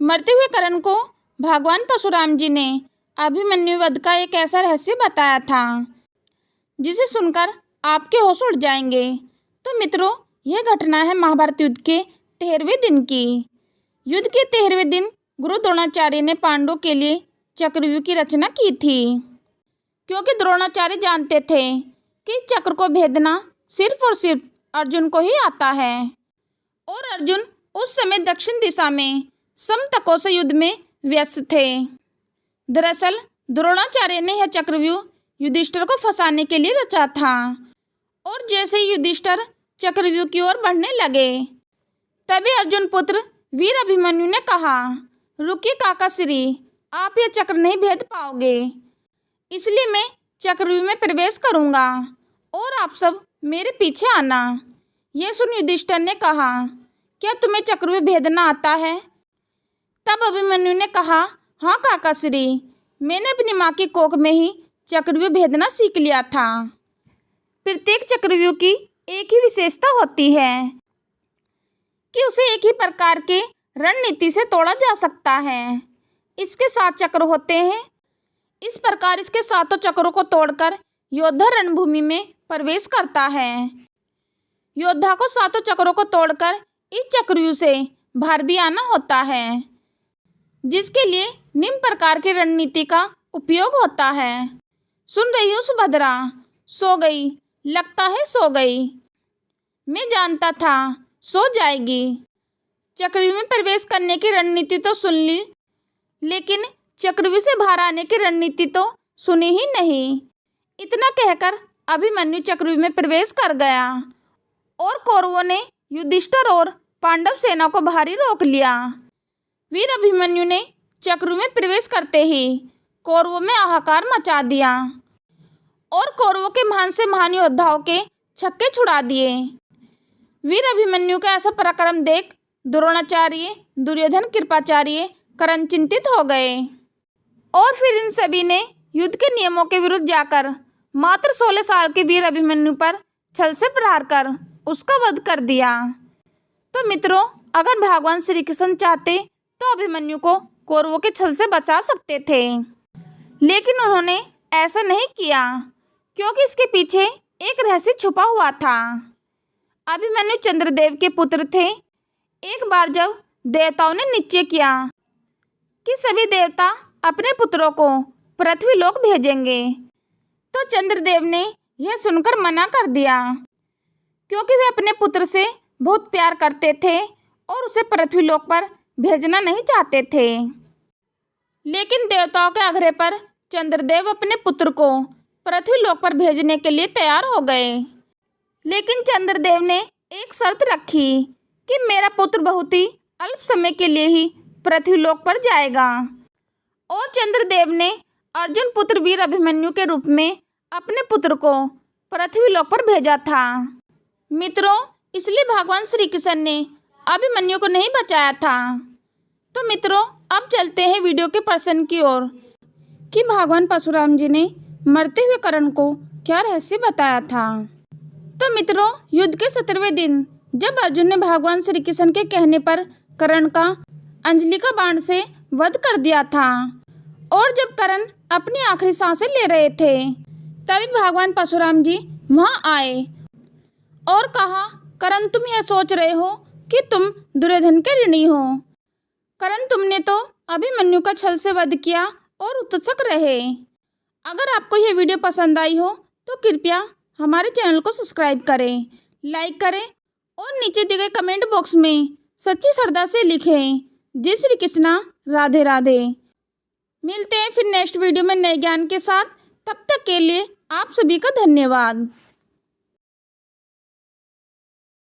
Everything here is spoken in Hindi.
मरते हुए कर्ण को भगवान परशुराम जी ने अभिमन्यु वध का एक ऐसा रहस्य बताया था जिसे सुनकर आपके होश उड़ जाएंगे। तो मित्रों, यह घटना है महाभारत युद्ध के 13वें दिन की। युद्ध के 13वें दिन गुरु द्रोणाचार्य ने पांडवों के लिए चक्रव्यूह की रचना की थी, क्योंकि द्रोणाचार्य जानते थे कि चक्र को भेदना सिर्फ और सिर्फ अर्जुन को ही आता है, और अर्जुन उस समय दक्षिण दिशा में समतकों से युद्ध में व्यस्त थे। दरअसल द्रोणाचार्य ने यह चक्रव्यूह युधिष्ठिर को फंसाने के लिए रचा था, और जैसे ही युधिष्ठिर चक्रव्यूह की ओर बढ़ने लगे, तभी अर्जुन पुत्र वीर अभिमन्यु ने कहा, रुकिए काकाश्री, आप यह चक्र नहीं भेद पाओगे, इसलिए मैं चक्रव्यूह में प्रवेश करूंगा और आप सब मेरे पीछे आना। यह सुन युधिष्ठिर ने कहा, क्या तुम्हें चक्रव्यूह भेदना आता है? तब अभिमन्यु ने कहा, हाँ काकाश्री, मैंने अपनी माँ की कोख में ही चक्रव्यूह भेदना सीख लिया था। प्रत्येक चक्रव्यूह की एक ही विशेषता होती है कि उसे एक ही प्रकार के रणनीति से तोड़ा जा सकता है। इसके 7 चक्र होते हैं। इस प्रकार इसके 7 चक्रों को तोड़कर योद्धा रणभूमि में प्रवेश करता है। योद्धा को 7 चक्रों को तोड़कर इस चक्रव्यूह से बाहर भी आना होता है, जिसके लिए निम्न प्रकार की रणनीति का उपयोग होता है। सुन रही हो सुभद्रा? सो गई, लगता है सो गई। मैं जानता था सो जाएगी। चक्रव्यूह में प्रवेश करने की रणनीति तो सुन ली, लेकिन चक्रव्यूह से बाहर आने की रणनीति तो सुनी ही नहीं। इतना कहकर अभिमन्यु चक्रव्यूह में प्रवेश कर गया, और कौरवों ने युधिष्ठिर और पांडव सेना को बाहर ही रोक लिया। वीर अभिमन्यु ने चक्रव्यूह में प्रवेश करते ही कौरवों में हाहाकार मचा दिया, और कौरवों के महान से महान योद्धाओं के छक्के छुड़ा दिए। वीर अभिमन्यु का ऐसा पराक्रम देख द्रोणाचार्य, दुर्योधन, कृपाचार्य, कर्ण चिंतित हो गए, और फिर इन सभी ने युद्ध के नियमों के विरुद्ध जाकर मात्र 16 साल के वीर अभिमन्यु पर छल से प्रहार कर उसका वध कर दिया। तो मित्रों, अगर भगवान श्री कृष्ण चाहते तो अभिमन्यु को कौरवों के छल से बचा सकते थे, लेकिन उन्होंने ऐसा नहीं किया, क्योंकि इसके पीछे एक रहस्य छुपा हुआ था। अभिमन्यु चंद्रदेव के पुत्र थे। एक बार जब देवताओं ने निश्चय किया कि सभी देवता अपने पुत्रों को पृथ्वी लोक भेजेंगे, तो चंद्रदेव ने यह सुनकर मना कर दिया, क्योंकि वे अपने पुत्र से बहुत प्यार करते थे और उसे पृथ्वी लोक पर भेजना नहीं चाहते थे। लेकिन देवताओं के आग्रह पर चंद्रदेव अपने पुत्र को पृथ्वी लोक पर भेजने के लिए तैयार हो गए। लेकिन चंद्रदेव ने एक शर्त रखी कि मेरा पुत्र बहुत ही अल्प समय के लिए ही पृथ्वी लोक पर जाएगा, और चंद्रदेव ने अर्जुन पुत्र वीर अभिमन्यु के रूप में अपने पुत्र को पृथ्वी लोक पर भेजा था। मित्रों, इसलिए भगवान श्री कृष्ण ने अभिमन्यु को नहीं बचाया था। तो मित्रों, अब चलते हैं वीडियो के प्रश्न की ओर कि भगवान परशुराम जी ने मरते हुए कर्ण को क्या रहस्य बताया था। तो मित्रों, युद्ध के 17वें दिन जब अर्जुन ने भगवान श्री कृष्ण के कहने पर कर्ण का अंजलि का बाण से वध कर दिया था, और जब कर्ण अपनी आखिरी सांसें ले रहे थे, तभी भगवान परशुराम जी वहां आए और कहा, कर्ण, तुम यह सोच रहे हो कि तुम दुर्योधन के ऋणी हो। कर्ण, तुमने तो अभिमन्यु का छल से वध किया और उत्सुक रहे। अगर आपको यह वीडियो पसंद आई हो तो कृपया हमारे चैनल को सब्सक्राइब करें, लाइक करें, और नीचे दिए गए कमेंट बॉक्स में सच्ची श्रद्धा से लिखें, जय श्री कृष्णा, राधे राधे। मिलते हैं फिर नेक्स्ट वीडियो में नए ज्ञान के साथ। तब तक के लिए आप सभी का धन्यवाद।